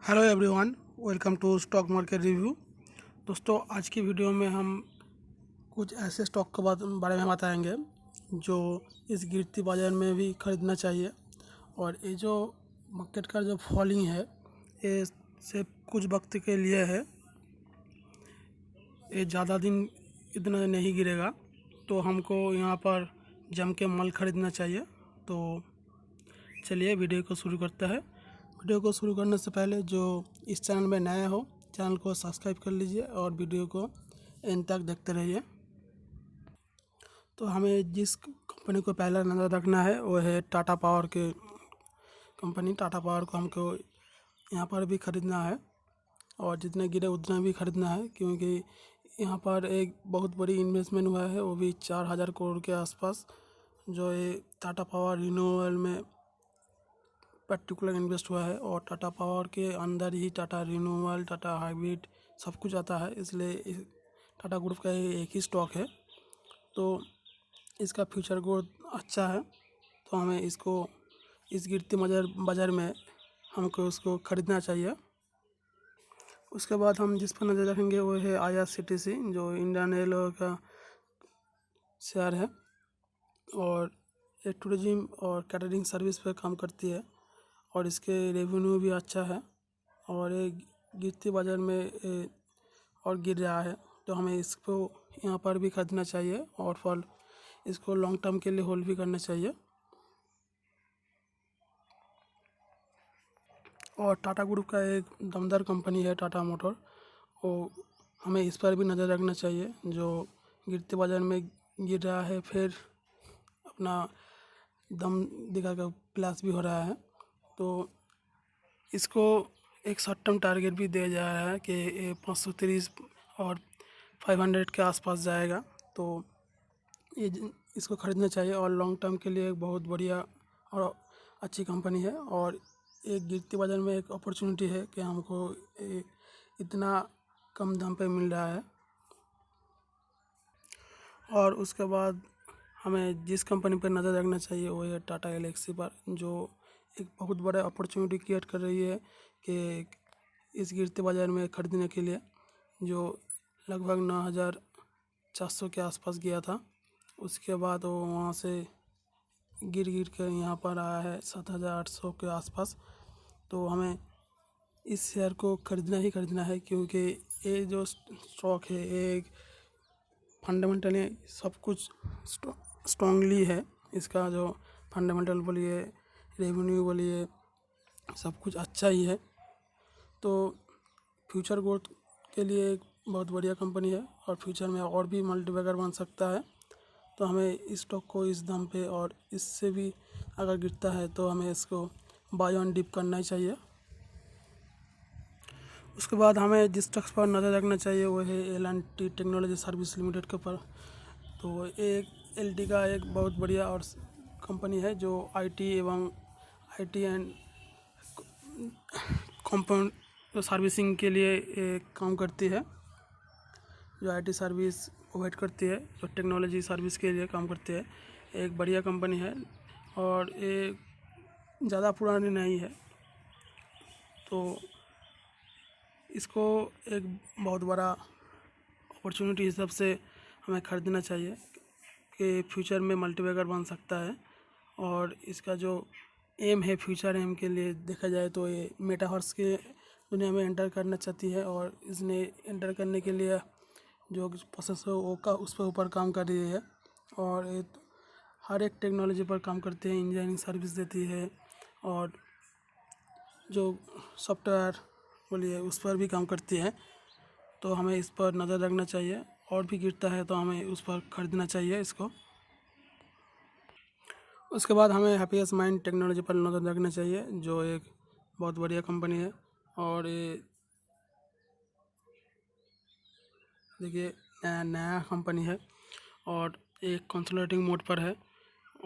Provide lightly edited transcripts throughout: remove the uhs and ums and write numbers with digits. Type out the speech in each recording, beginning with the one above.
Hello everyone, welcome to stock market review. दोस्तों, आज की वीडियो में हम कुछ ऐसे स्टॉक के बारे में बताएंगे जो इस गिरती बाज़ार में भी ख़रीदना चाहिए। और ये जो मार्केट का जो फॉलिंग है, ये सिर्फ कुछ वक्त के लिए है, ये ज़्यादा दिन इतना नहीं गिरेगा, तो हमको यहाँ पर जम के माल ख़रीदना चाहिए। तो चलिए वीडियो को शुरू करते हैं। वीडियो को शुरू करने से पहले जो इस चैनल में नया हो, चैनल को सब्सक्राइब कर लीजिए और वीडियो को एंड तक देखते रहिए। तो हमें जिस कंपनी को पहला नज़र रखना है वो है टाटा पावर के कंपनी। टाटा पावर को हमको यहाँ पर भी ख़रीदना है और जितने गिरे उतना भी ख़रीदना है, क्योंकि यहाँ पर एक बहुत बड़ी इन्वेस्टमेंट हुआ है, वो भी 4,000 करोड़ के आसपास, जो ये टाटा पावर रिन्यूएबल में पर्टिकुलर इन्वेस्ट हुआ है। और टाटा पावर के अंदर ही टाटा रिन्यूएबल, टाटा हाइब्रिड सब कुछ आता है, इसलिए टाटा ग्रुप का ये एक ही स्टॉक है। तो इसका फ्यूचर ग्रोथ अच्छा है, तो हमें इसको इस गिरती बाज़ार में हमको उसको ख़रीदना चाहिए। उसके बाद हम जिस पर नज़र रखेंगे वो है IRCTC, जो इंडियन रेलवे का शेयर है और ये टूरिज्म और कैटरिंग सर्विस पर काम करती है और इसके रेवेन्यू भी अच्छा है। और ये गिरती बाज़ार में और गिर रहा है, तो हमें इसको यहाँ पर भी ख़रीदना चाहिए और फॉल इसको लॉन्ग टर्म के लिए होल्ड भी करना चाहिए। और टाटा ग्रुप का एक दमदार कंपनी है टाटा मोटर, वो हमें इस पर भी नज़र रखना चाहिए, जो गिरते बाज़ार में गिर रहा है, फिर अपना दम दिखाकर प्लस भी हो रहा है। तो इसको एक शॉर्ट टर्म टारगेट भी दिया जा रहा है कि 530 और 500 के आसपास जाएगा, तो ये इसको ख़रीदना चाहिए और लॉन्ग टर्म के लिए एक बहुत बढ़िया और अच्छी कंपनी है। और एक गिरती बाज़ार में एक अपॉर्चुनिटी है कि हमको इतना कम दाम पे मिल रहा है। और उसके बाद हमें जिस कंपनी पर नज़र रखना चाहिए वो है टाटा गैलेक्सी पर, जो एक बहुत बड़ा अपॉर्चुनिटी क्रिएट कर रही है कि इस गिरते बाज़ार में ख़रीदने के लिए, जो लगभग 9,400 के आसपास गया था। उसके बाद वो वहाँ से गिर कर यहाँ पर आया है 7,800 के आसपास। तो हमें इस शेयर को ख़रीदना ही ख़रीदना है, क्योंकि ये जो स्टॉक है ये फंडामेंटली सब कुछ स्ट्रांगली है। इसका जो फंडामेंटल बोलिए, रेवेन्यू बोलिए, सब कुछ अच्छा ही है। तो फ्यूचर ग्रोथ के लिए एक बहुत बढ़िया कंपनी है और फ्यूचर में और भी मल्टीबैगर बन सकता है। तो हमें इस स्टॉक को इस दाम पे और इससे भी अगर गिरता है तो हमें इसको बाय ऑन डिप करना ही चाहिए। उसके बाद हमें जिस स्टॉक्स पर नज़र रखना चाहिए वो है L&T टेक्नोलॉजी सर्विस लिमिटेड के ऊपर। तो एक LT का एक बहुत बढ़िया और कंपनी है, जो IT एवं IT एंड कंपाउंड सर्विसिंग के लिए काम करती है, जो IT सर्विस प्रोवाइड करती है, जो टेक्नोलॉजी सर्विस के लिए काम करती है। एक बढ़िया कंपनी है और ये ज़्यादा पुरानी नहीं है, तो इसको एक बहुत बड़ा अपॉर्चुनिटी हिसाब से हमें ख़रीदना चाहिए कि फ्यूचर में मल्टीबैगर बन सकता है। और इसका जो एम है, फ्यूचर एम के लिए देखा जाए तो ये मेटावर्स के दुनिया में एंटर करना चाहती है और इसने एंटर करने के लिए जो प्रोसेस है वो उस पर ऊपर काम कर रही है। और ये हर एक टेक्नोलॉजी पर काम करती है, इंजीनियरिंग सर्विस देती है और जो सॉफ्टवेयर बोलिए उस पर भी काम करती है। तो हमें इस पर नज़र रखना चाहिए और भी गिरता है तो हमें उस पर ख़रीदना चाहिए इसको। उसके बाद हमें हैप्पीएस्ट माइंड टेक्नोलॉजी पर नज़र रखना चाहिए, जो एक बहुत बढ़िया कंपनी है और ये देखिए नया कंपनी है और एक कंसल्टिंग मोड पर है।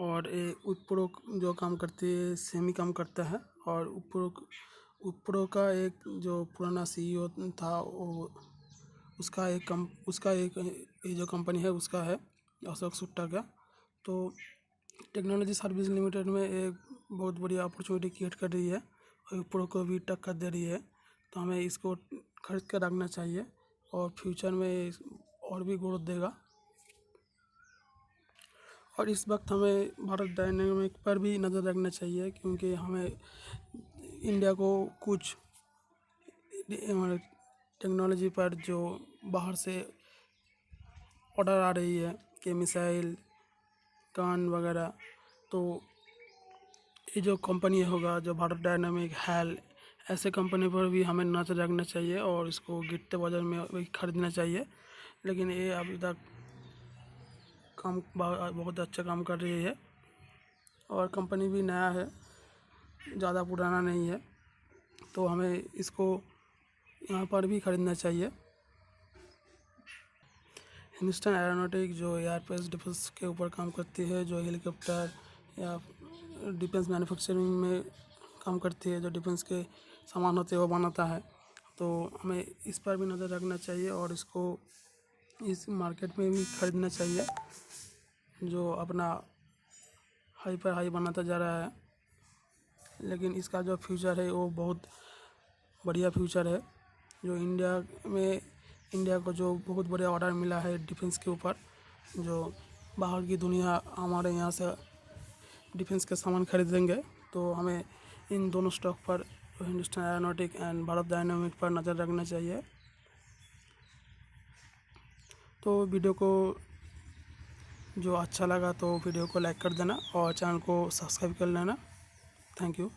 और ये विप्रो जो काम करती है सेमी काम करता है, और विप्रो का एक जो पुराना CEO था वो उसका एक ये जो कंपनी है उसका है, अशोक सुट्टा का। तो टेक्नोलॉजी सर्विस लिमिटेड में एक बहुत बढ़िया अपॉर्चुनिटी क्रिएट कर रही है और विप्रो को भी टक्कर दे रही है। तो हमें इसको खरीद कर रखना चाहिए और फ्यूचर में और भी ग्रोथ देगा। और इस वक्त हमें भारत डायनामिक पर भी नज़र रखना चाहिए, क्योंकि हमें इंडिया को कुछ टेक्नोलॉजी पर जो बाहर से ऑर्डर आ रही है कि मिसाइल गन वगैरह, तो ये जो कंपनी होगा जो भारत डायनामिक हैल, ऐसे कंपनी पर भी हमें नज़र रखना चाहिए और इसको गिरते बाजार में भी खरीदना चाहिए। लेकिन ये अभी तक काम बहुत अच्छा काम कर रही है और कंपनी भी नया है, ज़्यादा पुराना नहीं है, तो हमें इसको यहाँ पर भी खरीदना चाहिए। हिंदुस्तान एरोनॉटिक जो एयरफोर्स डिफेंस के ऊपर काम करती है, जो हेलीकॉप्टर या डिफेंस मैन्युफैक्चरिंग में काम करती है, जो डिफेंस के सामान होते हैं वो बनाता है, तो हमें इस पर भी नज़र रखना चाहिए और इसको इस मार्केट में भी खरीदना चाहिए, जो अपना हाई पर हाई बनाता जा रहा है। लेकिन इसका जो फ्यूचर है वो बहुत बढ़िया फ्यूचर है। जो इंडिया को जो बहुत बड़े ऑर्डर मिला है डिफेंस के ऊपर, जो बाहर की दुनिया हमारे यहाँ से डिफेंस के सामान खरीदेंगे, तो हमें इन दोनों स्टॉक पर, Hindustan aeronautic and Bharat dynamic पर नज़र रखना चाहिए। तो वीडियो को जो अच्छा लगा तो वीडियो को लाइक कर देना और चैनल को सब्सक्राइब कर लेना। Thank you.